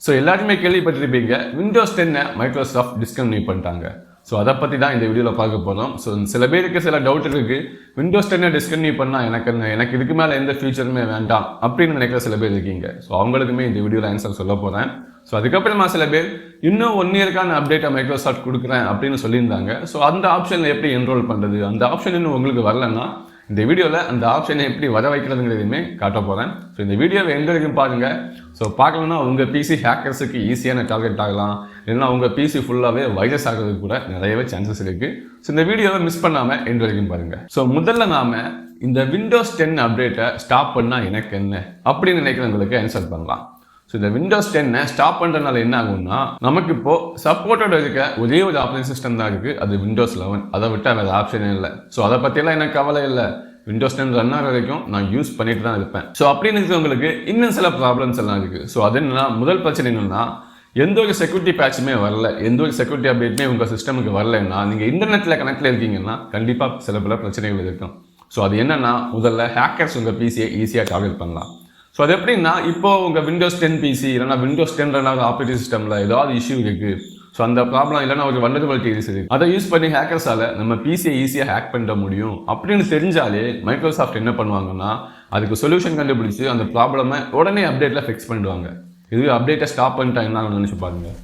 So எல்லாருமே கேள்விப்பட்டிருப்பீங்க Windows 10 Microsoft discontinue பண்ணிட்டாங்க. ஸோ அதை பற்றி தான் இந்த வீடியோவில் பார்க்க போகிறோம். ஸோ சில பேருக்கு சில டவுட் இருக்குது, விண்டோஸ் 10 டிஸ்கன்டினியூ பண்ணால் எனக்கு இதுக்கு மேலே எந்த ஃபியூச்சருமே வேண்டாம் அப்படின்னு நினைக்கிற சில பேர் இருக்கீங்க. ஸோ அவங்களுக்குமே இந்த வீடியோவில் ஆன்சர் சொல்ல போகிறேன். ஸோ அதுக்கப்புறமா சில பேர் இன்னும் 1 இயர்க்கான அப்டேட்டை மைக்ரோசாஃப்ட் கொடுக்குறேன் அப்படின்னு சொல்லியிருந்தாங்க. ஸோ அந்த ஆப்ஷனில் எப்படி என்ரோல் பண்ணுறது, அந்த ஆப்ஷன் இன்னும் உங்களுக்கு வரலன்னா இந்த வீடியோவில் அந்த ஆப்ஷனை எப்படி வர வைக்கிறதுங்கிறதையுமே காட்ட போகிறேன். ஸோ இந்த வீடியோவை எந்த வரைக்கும் பாருங்கள். ஸோ பார்க்கலன்னா உங்கள் பிசி ஹேக்கர்ஸுக்கு ஈஸியான டார்கெட் ஆகலாம், இல்லைன்னா உங்கள் பிசி ஃபுல்லாகவே வைரஸ் ஆகிறதுக்கு கூட நிறையவே சான்சஸ் இருக்குது. ஸோ இந்த வீடியோவை மிஸ் பண்ணாமல் எந்த வரைக்கும் பாருங்கள். ஸோ முதல்ல நாம் இந்த விண்டோஸ் 10 அப்டேட்டை ஸ்டாப் பண்ணால் எனக்கு என்ன அப்படின்னு நினைக்கிறவங்களுக்கு ஆன்சர் பண்ணலாம். ஸோ இந்த விண்டோஸ் 10 ஸ்டாப் பண்ணுறதுனால என்ன ஆகும்னா, நமக்கு இப்போது சப்போர்ட்டோட இருக்க ஒரே ஒரு ஆப்ரேட்டிங் சிஸ்டம் தான் இருக்குது, அது விண்டோஸ் 11. அதை விட்டால் வேறு ஆப்ஷனே இல்லை. ஸோ அதை பற்றியெல்லாம் எனக்கு கவலை இல்லை, விண்டோஸ் 10 ரன் ஆகிற வரைக்கும் நான் யூஸ் பண்ணிட்டு தான் இருப்பேன். ஸோ அப்படின்னு இருக்கிறவங்களுக்கு இன்னும் சில ப்ராப்ளம்ஸ் எல்லாம் இருக்குது. ஸோ அது என்னன்னா, முதல் பிரச்சனை என்னென்னா, எந்த ஒரு செக்யூரிட்டி பேட்சுமே வரல, எந்த ஒரு செக்யூரிட்டி அப்டேட்டுமே உங்கள் சிஸ்டமுக்கு வரலைன்னா, நீங்கள் இன்டர்நெட்டில் கனெக்டில் இருக்கீங்கன்னா கண்டிப்பாக சில பல பிரச்சனைகள் இருக்கும். ஸோ அது என்னென்னா, முதல்ல ஹேக்கர்ஸ் உங்கள் பிசியை ஈஸியாக டார்கெட் பண்ணலாம். ஸோ அது எப்படின்னா, இப்போ உங்கள் விண்டோஸ் 10 பிசி இல்லைனா விண்டோஸ் 10 ரெண்டாவது ஆப்ரேட்டிங் சிஸ்டமில் ஏதாவது இஷ்யூ இருக்குது, ஸோ அந்த ப்ராப்ளம் இல்லைனா ஒரு வல்னரபிலிட்டி இருக்குது, அதை யூஸ் பண்ணி ஹேக்கர்ஸால் நம்ம பிசியை ஈஸியாக ஹேக் பண்ண முடியும் அப்படின்னு தெரிஞ்சாலே மைக்ரோசாஃப்ட் என்ன பண்ணுவாங்கன்னா, அதுக்கு சொல்யூஷன் கண்டுபிடிச்சி அந்த ப்ராப்ளமை உடனே அப்டேட்டில் ஃபிக்ஸ் பண்ணிடுவாங்க. இது அப்டேட்டை ஸ்டாப் பண்ணிட்டா என்ன நினச்சி பாருங்கள்,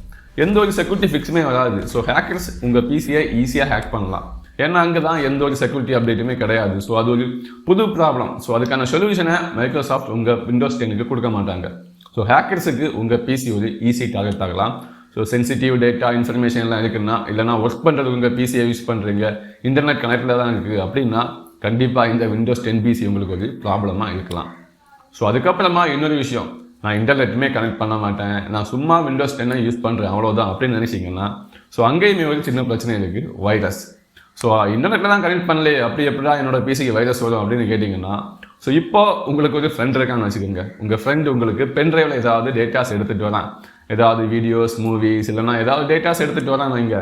எந்த ஒரு செக்யூரிட்டி ஃபிக்ஸுமே வராது. ஸோ ஹேக்கர்ஸ் உங்கள் பிசியை ஈஸியாக ஹேக் பண்ணலாம், ஏன்னா அங்கே தான் எந்த ஒரு செக்யூரிட்டி அப்டேட்டுமே கிடையாது. ஸோ அது ஒரு புது ப்ராப்ளம். ஸோ அதுக்கான சொல்யூஷனை மைக்ரோசாஃப்ட் உங்கள் விண்டோஸ் 10 கொடுக்க மாட்டாங்க. ஸோ ஹேக்கர்ஸுக்கு உங்கள் பிசி ஒரு ஈஸி டார்கெட் ஆகலாம். ஸோ சென்சிட்டிவ் டேட்டா இன்ஃபர்மேஷன்லாம் இருக்குன்னா, இல்லைனா ஒர்க் பண்ணுறது உங்கள் பிசியை யூஸ் பண்ணுறீங்க, இன்டர்நெட் கனெக்டில் தான் இருக்குது அப்படின்னா, கண்டிப்பாக இந்த விண்டோஸ் 10 பிசி உங்களுக்கு ஒரு ப்ராப்ளமாக இருக்கலாம். ஸோ அதுக்கப்புறமா இன்னொரு விஷயம், நான் இன்டர்நெட்டுமே கனெக்ட் பண்ண மாட்டேன், நான் சும்மா விண்டோஸ் 10 யூஸ் பண்ணுறேன் அவ்வளோதான் அப்படின்னு நினச்சிங்கன்னா, ஸோ அங்கேயுமே ஒரு சின்ன பிரச்சனை இருக்குது, வைரஸ். ஸோ இன்டர்நெட்டில் தான் கனெக்ட் பண்ணலையே, அப்படி எப்படா என்னோட பிசிக்கு வைரஸ் வரும் அப்படின்னு கேட்டிங்கன்னா, ஸோ இப்போ உங்களுக்கு ஒரு ஃப்ரெண்ட் இருக்கான்னு வச்சுக்கோங்க. உங்கள் ஃப்ரெண்டு உங்களுக்கு பென்ட்ரைவில் ஏதாவது டேட்டாஸ் எடுத்துகிட்டு வரான், ஏதாவது வீடியோஸ் மூவிஸ் இல்லைனா ஏதாவது டேட்டாஸ் எடுத்துகிட்டு வரான் வைங்க,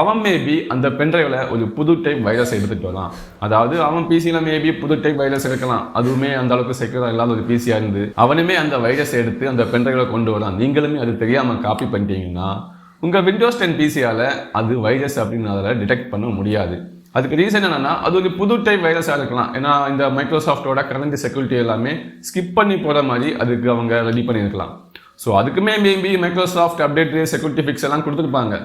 அவன் மேபி அந்த பென்ட்ரைவில் ஒரு புது டைப் வைரஸ் எடுத்துகிட்டு வரான். அதாவது அவன் பிசியில் மேபி புது டைப் வைரஸ் இருக்கலாம், அதுவுமே அந்த அளவுக்கு செக்யூராக இல்லாத ஒரு பிசியாக இருந்து அவனுமே அந்த வைரஸ் எடுத்து அந்த பென்ட்ரைவில் கொண்டு வரான், நீங்களுமே அது தெரியாமல் காப்பி பண்ணிட்டீங்கன்னா, உங்கள் விண்டோஸ் 10 பிசியால் அது வைரஸ் அப்படின்னு அதில் டிடெக்ட் பண்ண முடியாது. அதுக்கு ரீசன் என்னென்னா, அது ஒரு புது டைப் வைரஸாக இருக்கலாம். ஏன்னா இந்த மைக்ரோசாஃப்டோட கரண்ட் செக்யூரிட்டி எல்லாமே ஸ்கிப் பண்ணி போகிற மாதிரி அதுக்கு அவங்க ரெடி பண்ணியிருக்கலாம். ஸோ அதுக்குமே maybe Microsoft update security fix எல்லாம் கொடுத்துருப்பாங்க.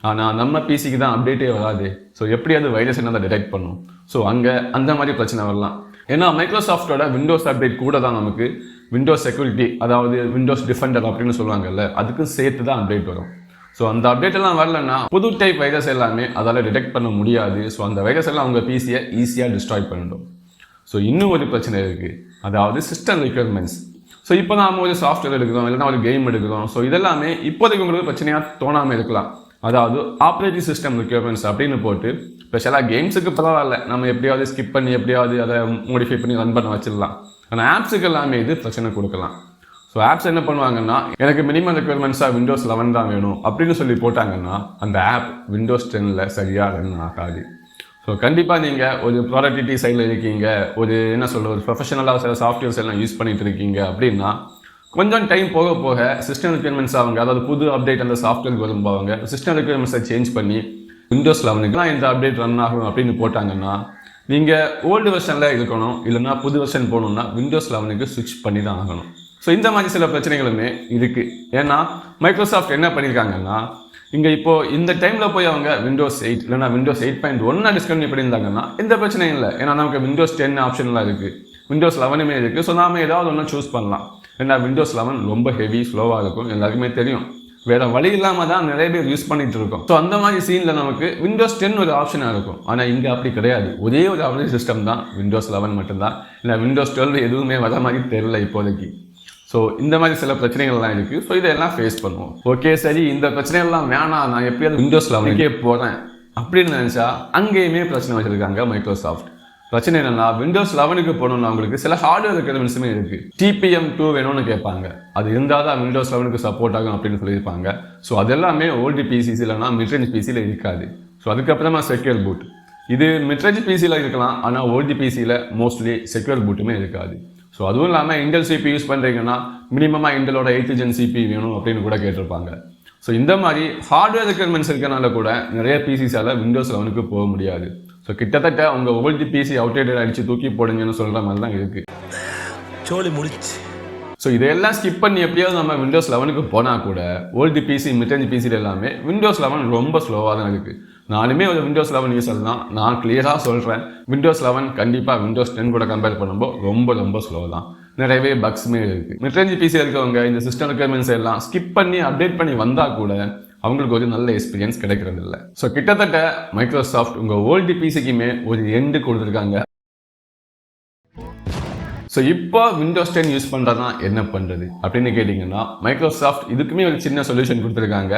ஆனால் நம்ம பிசிக்கு தான் அப்டேட்டே வராது. ஸோ எப்படி அது வைரஸ் என்ன டிடெக்ட் பண்ணும்? ஸோ அங்கே அந்த மாதிரி பிரச்சனை வரலாம். ஏன்னா மைக்ரோசாஃப்டோட விண்டோஸ் அப்டேட் கூட தான் நமக்கு விண்டோஸ் செக்யூரிட்டி, அதாவது விண்டோஸ் டிஃபெண்டர் அப்படின்னு சொல்லுவாங்கல்ல, அதுக்கு சேர்த்து தான் அப்டேட் வரும். ஸோ அந்த அப்டேட் எல்லாம் வரலன்னா புது டைப் வைரஸ் எல்லாமே அதால் டிடெக்ட் பண்ண முடியாது. ஸோ அந்த வைரஸ் எல்லாம் உங்கள் பிசியை ஈஸியாக டிஸ்ட்ராய் பண்ணிடும். ஸோ இன்னும் ஒரு பிரச்சனை இருக்குது, அதாவது சிஸ்டம் ரெக்யர்மெண்ட்ஸ். ஸோ இப்போ நாம் ஒரு சாஃப்ட்வேர் எடுக்கிறோம், இல்லைனா ஒரு கேம் எடுக்கிறோம். ஸோ இதெல்லாமே இப்போதைக்கு உங்களுக்கு பிரச்சனையாக தோணாமல் இருக்கலாம். அதாவது ஆப்ரேட்டிங் சிஸ்டம் ரெக்யர்மெண்ட்ஸ் அப்படின்னு போட்டு, ஸ்பெஷலாக கேம்ஸுக்கு பரவாயில்ல, நம்ம எப்படியாவது ஸ்கிப் பண்ணி எப்படியாவது அதை மோடிஃபை பண்ணி ரன் பண்ண வச்சிடலாம். ஆனால் ஆப்ஸுக்கு எல்லாமே இது பிரச்சனை கொடுக்கலாம். ஸோ ஆப்ஸ் என்ன பண்ணுவாங்கன்னா, எனக்கு மினிமம் ரெக்யர்மெண்ட்ஸாக விண்டோஸ் 11 தான் வேணும் அப்படின்னு சொல்லி போட்டாங்கன்னா, அந்த ஆப் விண்டோஸ் 10 சரியாக ரன் ஆகாது. ஸோ கண்டிப்பாக நீங்கள் ஒரு ப்ராடக்டிவிட்டி சைடில் இருக்கீங்க, ஒரு என்ன சொல்கிறது, ஒரு ப்ரொஃபஷனலாக சில சாஃப்ட்வேர்ஸ் எல்லாம் யூஸ் பண்ணிட்டு இருக்கீங்க அப்படின்னா, கொஞ்சம் டைம் போக போக சிஸ்டம் ரெக்யர்மெண்ட்ஸ் அவங்க, அதாவது புது அப்டேட் அந்த சாஃப்ட்வேருக்கு வரும்போங்க சிஸ்டம் ரெக்யர்மெண்ட்ஸை சேஞ்ச் பண்ணி விண்டோஸ் 11 இந்த அப்டேட் ரன் ஆகும் அப்படின்னு போட்டாங்கன்னா, நீங்கள் ஓல்டு வெர்ஷனில் இருக்கணும், இல்லைனா புது வெர்ஷன் போகணுன்னா விண்டோஸ் 11 ஸ்விட்ச் பண்ணி தான் ஆகணும். ஸோ இந்த மாதிரி சில பிரச்சனைகளுமே இருக்குது. ஏன்னா மைக்ரோசாஃப்ட் என்ன பண்ணியிருக்காங்கன்னா, இங்கே இப்போது இந்த டைமில் போய் அவங்க விண்டோஸ் 8 இல்லைனா விண்டோஸ் 8.1 டிஸ்கன்டினியூ பண்ணியிருந்தாங்கன்னா எந்த பிரச்சனையும் இல்லை. ஏன்னா நமக்கு விண்டோஸ் 10 ஆப்ஷன்லாம் இருக்குது, விண்டோஸ் 11 இருக்குது. ஸோ நாம் ஏதாவது ஒன்று சூஸ் பண்ணலாம். ஏன்னா விண்டோஸ் 11 ரொம்ப ஹெவி ஸ்லோவாக இருக்கும், எல்லாருக்குமே தெரியும். வேறு வழி இல்லாமல் தான் நிறைய பேர் யூஸ் பண்ணிகிட்டு இருக்கோம். ஸோ அந்த மாதிரி சீனில் நமக்கு விண்டோஸ் 10 ஒரு ஆப்ஷனாக இருக்கும். ஆனால் இங்கே அப்படி கிடையாது, ஒரே ஒரு ஆப்ரேட்டிங் சிஸ்டம் தான், விண்டோஸ் 11 மட்டும்தான். இல்லை விண்டோஸ் 12 எதுவுமே வர மாதிரி தெரியல இப்போதைக்கு. ஸோ இந்த மாதிரி சில பிரச்சனைகள்லாம் இருக்குது. ஸோ இதெல்லாம் ஃபேஸ் பண்ணுவோம். ஓகே சரி, இந்த பிரச்சனைகள்லாம் வேணாம், நான் எப்படியாவது விண்டோஸ் 11 போகிறேன் அப்படின்னு நினச்சா அங்கேயுமே பிரச்சனை வச்சுருக்காங்க மைக்ரோசாஃப்ட். பிரச்சனை என்னென்னா, விண்டோஸ் 11 போகணுன்னா உங்களுக்கு சில ஹார்ட்வேர் ரெக்யர்மெண்ட்ஸுமே இருக்குது. TPM2 வேணும்னு கேட்பாங்க, அது இருந்தால் தான் விண்டோஸ் 11 சப்போர்ட் ஆகும் அப்படின்னு சொல்லியிருப்பாங்க. ஸோ அது எல்லாமே ஓல்டு பிசிஸ் இல்லைனா மிட்ரேஞ்ச் பிசியில் இருக்காது. ஸோ அதுக்கப்புறமா செக்யூர் பூட், இது மிட்ரேஞ்ச் பிசியில் இருக்கலாம், ஆனால் ஓல்டு பிசியில் மோஸ்ட்லி செக்யூர் பூட்டுமே இருக்காது. ஸோ அதுவும் இல்லாமல் இன்டெல் சிபி யூஸ் பண்ணுறீங்கன்னா மினிமமாக இன்டெலோட 8th gen சிபி வேணும் அப்படின்னு கூட கேட்டிருப்பாங்க. ஸோ இந்த மாதிரி ஹார்ட்வேர் ரெக்யர்மெண்ட்ஸ் இருக்கனால கூட நிறைய பிசிஸால் விண்டோஸ் 11க்கு போக முடியாது. ஸோ கிட்டத்தட்ட உங்கள் ஓல்டு பிசி அவுடேட்டட் அடித்து தூக்கி போடுங்கன்னு சொல்கிற மாதிரி தான் இருக்குது. சோழி முடிச்சு. ஸோ இதெல்லாம் ஸ்கிப் பண்ணி எப்படியாவது நம்ம விண்டோஸ் 11க்கு போனால் கூட ஓல்டு பிசி மிட்ரேஞ்ச் பிசியில் எல்லாமே விண்டோஸ் 11 ரொம்ப ஸ்லோவாக தான் இருக்குது. நானுமே ஒரு விண்டோஸ் 11 யூஸர் தான். நான் கிளியராக சொல்கிறேன், விண்டோஸ் 11 கண்டிப்பாக விண்டோஸ் 10 கூட கம்பேர் பண்ணும்போது ரொம்ப ஸ்லோ தான். நிறையவே பக்ஸுமே இருக்குது. மிட்ரேஞ்ச் பிசி இருக்கவங்க இந்த சிஸ்டம் ரெக்யர்மெண்ட்ஸ் எல்லாம் ஸ்கிப் பண்ணி அப்டேட் பண்ணி வந்தால் கூட அவங்களுக்கு ஒரு நல்ல எக்ஸ்பீரியன்ஸ் கிடைக்கிறது இல்லை. ஸோ கிட்டத்தட்ட மைக்ரோசாஃப்ட் உங்கள் ஓல்டு பிசிக்குமே ஒரு எண்டு கொடுத்துருக்காங்க. ஸோ இப்போ விண்டோஸ் 10 யூஸ் பண்ணுறதுனா என்ன பண்ணுறது அப்படின்னு கேட்டிங்கன்னா மைக்ரோசாஃப்ட் இதுக்குமே ஒரு சின்ன சொல்யூஷன் கொடுத்துருக்காங்க.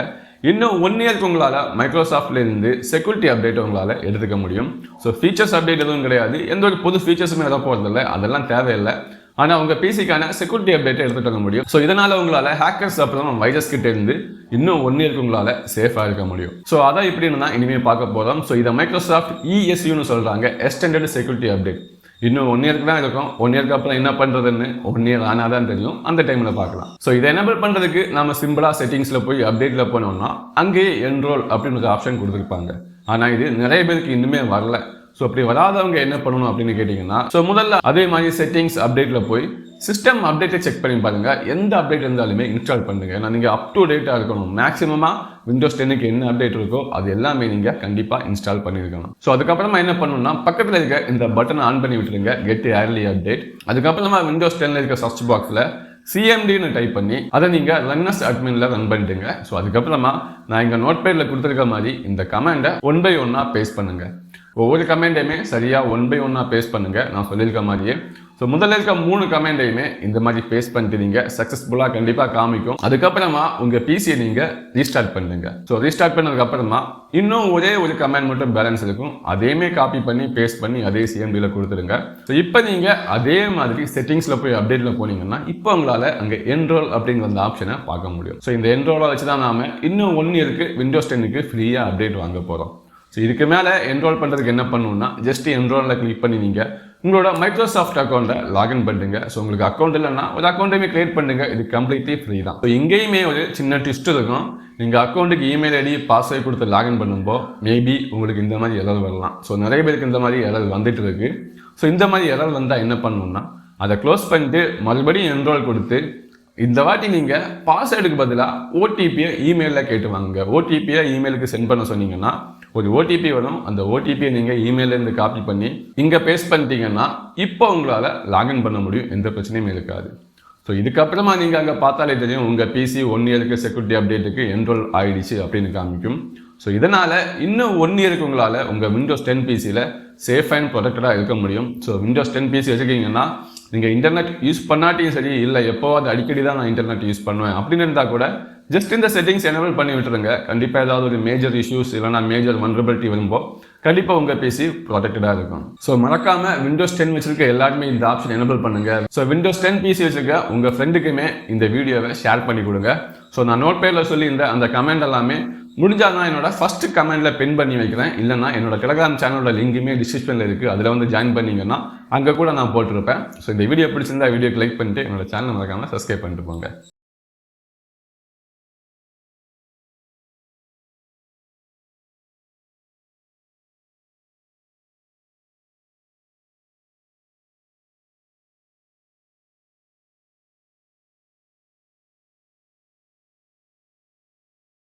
இன்னும் 1 இயருக்கு உங்களால் மைக்ரோசாஃப்ட்லேருந்து செக்யூரிட்டி அப்டேட் உங்களால் எடுத்துக்க முடியும். ஸோ ஃபீச்சர்ஸ் அப்டேட் எதுவும் கிடையாது, எந்த ஒரு புது ஃபீச்சர்ஸுமே எதாவது போகிறதில்ல, அதெல்லாம் தேவையில்லை. ஆனால் உங்கள் பிசிக்கான செக்யூரிட்டி அப்டேட்டை எடுத்துகிட்டு வர முடியும். ஸோ இதனால் உங்களால் ஹேக்கர்ஸ் அப்புறம் வைரஸ் கிட்ட இருந்து இன்னும் 1 இயருக்கு உங்களால் சேஃபாக இருக்க முடியும். ஸோ அதான் இப்படின்னு தான் இனிமேல் பார்க்க போகிறோம். ஸோ இதை மைக்ரோசாஃப்ட் ESUன்னு சொல்கிறாங்க, எக்ஸ்டெண்டட் செக்யூரிட்டி அப்டேட். இன்னும் 1 இயருக்கு தான் இருக்கும். 1 இயருக்கு அப்புறம் என்ன பண்ணுறதுன்னு 1 இயர் ஆனால் தான் தெரியும், அந்த டைமில் பார்க்கலாம். ஸோ இதை எனேபிள் பண்ணுறதுக்கு நம்ம சிம்பிளாக செட்டிங்ஸில் போய் அப்டேட்டில் போனோம்னா அங்கேயே என்ரோல் அப்படின்னு ஒரு ஆப்ஷன் கொடுத்துருப்பாங்க. ஆனால் இது நிறைய பேருக்கு இன்னுமே வரல. ஸோ அப்படி வராதவங்க என்ன பண்ணணும் அப்படின்னு கேட்டிங்கன்னா, ஸோ முதல்ல அதே மாதிரி செட்டிங்ஸ் அப்டேட்டில் போய் சிஸ்டம் அப்டேட்டை செக் பண்ணி பாருங்கள். எந்த அப்டேட் இருந்தாலுமே இன்ஸ்டால் பண்ணுங்கள். ஏன்னா நீங்கள் அப் டு டேட்டாக இருக்கணும். மேக்ஸிமமாக விண்டோஸ் 10க்கு என்ன அப்டேட் இருக்கோ அது எல்லாமே நீங்கள் கண்டிப்பாக இன்ஸ்டால் பண்ணியிருக்கணும். ஸோ அதுக்கப்புறமா என்ன பண்ணணும்னா பக்கத்தில் இருக்க இந்த பட்டனை ஆன் பண்ணி விட்டுருங்க, கெட் ஏர்லி அப்டேட். அதுக்கப்புறமா விண்டோஸ் 10ல் இருக்க சர்ச் பாக்ஸில் CMDன்னு டைப் பண்ணி அதை நீங்கள் ரன்னஸ் அட்மினில் ரன் பண்ணிட்டுங்க. ஸோ அதுக்கப்புறமா நான் இங்கே நோட் பேடில் கொடுத்துருக்க மாதிரி இந்த கமாண்டை 1 by 1 பேஸ்ட் பண்ணுங்கள். ஒவ்வொரு கமெண்டையுமே சரியாக 1 by 1 பேஸ்ட் பண்ணுங்கள், நான் சொல்லியிருக்க மாதிரியே. ஸோ முதல்ல இருக்க 3 கமெண்டையுமே இந்த மாதிரி பேஸ்ட் பண்ணிட்டு நீங்கள் சக்ஸஸ்ஃபுல்லாக கண்டிப்பாக காமிக்கும். அதுக்கப்புறமா உங்கள் பிசியை நீங்கள் ரீஸ்டார்ட் பண்ணுங்க. ஸோ ரீஸ்டார்ட் பண்ணதுக்கப்புறமா இன்னும் ஒரே ஒரு கமெண்ட் மட்டும் பேலன்ஸ் இருக்கும், அதையுமே காப்பி பண்ணி பேஸ்ட் பண்ணி அதே CMDயில் கொடுத்துருங்க. ஸோ இப்போ நீங்கள் அதே மாதிரி செட்டிங்ஸில் போய் அப்டேட்டில் போனீங்கன்னா இப்போ உங்களால் அங்கே என்ரோல் அப்படிங்கிற அந்த ஆப்ஷனை பார்க்க முடியும். ஸோ இந்த என்ரோலை வச்சு தான் நாம் இன்னும் 1 இயருக்கு விண்டோஸ் 10க்கு ஃப்ரீயாக அப்டேட் வாங்க போகிறோம். ஸோ இதுக்கு மேலே என்ரோல் பண்ணுறதுக்கு என்ன பண்ணணும்னா ஜஸ்ட் என்ரோலில் கிளிக் பண்ணி நீங்கள் உங்களோட மைக்ரோசாஃப்ட் அக்கௌண்ட்டை லாகின் பண்ணுங்க. ஸோ உங்களுக்கு அக்கௌண்ட் இல்லைன்னா ஒரு அக்கௌண்ட்டையுமே கிரியேட் பண்ணுங்க, இது கம்ப்ளீட்லி ஃப்ரீ தான். ஸோ இங்கேயுமே ஒரு சின்ன ட்விஸ்ட் இருக்கும். நீங்கள் அக்கௌண்ட்டுக்கு இமெயில் ஐடி பாஸ்வேர்ட் கொடுத்து லாகின் பண்ணும்போது மேபி உங்களுக்கு இந்த மாதிரி எரர் வரலாம். ஸோ நிறைய பேருக்கு இந்த மாதிரி எரர் வந்துட்டு இருக்கு. ஸோ இந்த மாதிரி எரர் வந்தால் என்ன பண்ணணும்னா அதை க்ளோஸ் பண்ணிட்டு மறுபடியும் என்ரோல் கொடுத்து இந்த வாட்டி நீங்கள் பாஸ்வேர்டுக்கு பதிலாக ஓடிபியை இமெயிலில் கேட்டு வாங்க. ஓடிபியை இமெயிலுக்கு சென்ட் பண்ண சொன்னீங்கன்னா ஒரு ஓடிபி வரும், அந்த ஓடிபியை நீங்கள் இமெயிலேருந்து காப்பி பண்ணி இங்கே பேஸ்ட் பண்ணிட்டீங்கன்னா இப்போ உங்களால் லாகின் பண்ண முடியும், எந்த பிரச்சனையும் இருக்காது. ஸோ இதுக்கப்புறமா நீங்கள் அங்கே பார்த்தாலே தெரியும் உங்கள் பிசி 1 இயருக்கு செக்யூரிட்டி அப்டேட்டுக்கு என்ரோல் ஆகிடுச்சு அப்படின்னு காமிக்கும். ஸோ இதனால் இன்னும் 1 இயருக்கு உங்களால் உங்கள் விண்டோஸ் 10 பிசியில் சேஃப் அண்ட் ப்ரொடெக்டடாக இருக்க முடியும். ஸோ விண்டோஸ் 10 பிசி வச்சுக்கிங்கன்னா நீங்கள் இன்டர்நெட் யூஸ் பண்ணாட்டியும் சரி, இல்லை எப்போவாது அடிக்கடி தான் நான் இன்டர்நெட் யூஸ் பண்ணுவேன் அப்படின்னு இருந்தால் கூட ஜஸ்ட் இந்த செட்டிங்ஸ் எனேபிள் பண்ணி விட்டுருங்க. கண்டிப்பாக ஏதாவது ஒரு மேஜர் இஷ்யூஸ் இல்லைனா மேஜர் வல்னரபிலிட்டி வரும்போது கண்டிப்பாக உங்கள் பிசி ப்ரொடெக்டடாக இருக்கும். ஸோ மறக்காமல் விண்டோஸ் 10 வச்சிருக்க எல்லாருமே இந்த ஆப்ஷன் எனேபிள் பண்ணுங்க. ஸோ விண்டோஸ் 10 பிசி வச்சிருக்க உங்கள் ஃப்ரெண்டுக்குமே இந்த வீடியோவை ஷேர் பண்ணி கொடுங்க. ஸோ நான் நோட் பேடில் சொல்லியிருந்த அந்த கமெண்ட் எல்லாமே முடிஞ்சால் நான் என்னோட ஃபர்ஸ்ட் கமெண்ட்டில் பின் பண்ணி வைக்கிறேன், இல்லைனா என்னோட டெலிகிராம் சேனலோட லிங்குமே டிஸ்கிரிப்ஷனில் இருக்குது, அதில் வந்து ஜாயின் பண்ணிங்கன்னா அங்கே கூட நான் போட்டிருப்பேன். ஸோ இந்த வீடியோ பிடிச்சிருந்தா வீடியோக்கு லைக் பண்ணிட்டு என்னோட சேனல் மறக்காமல் சப்ஸ்கிரைப் பண்ணிட்டு போங்க.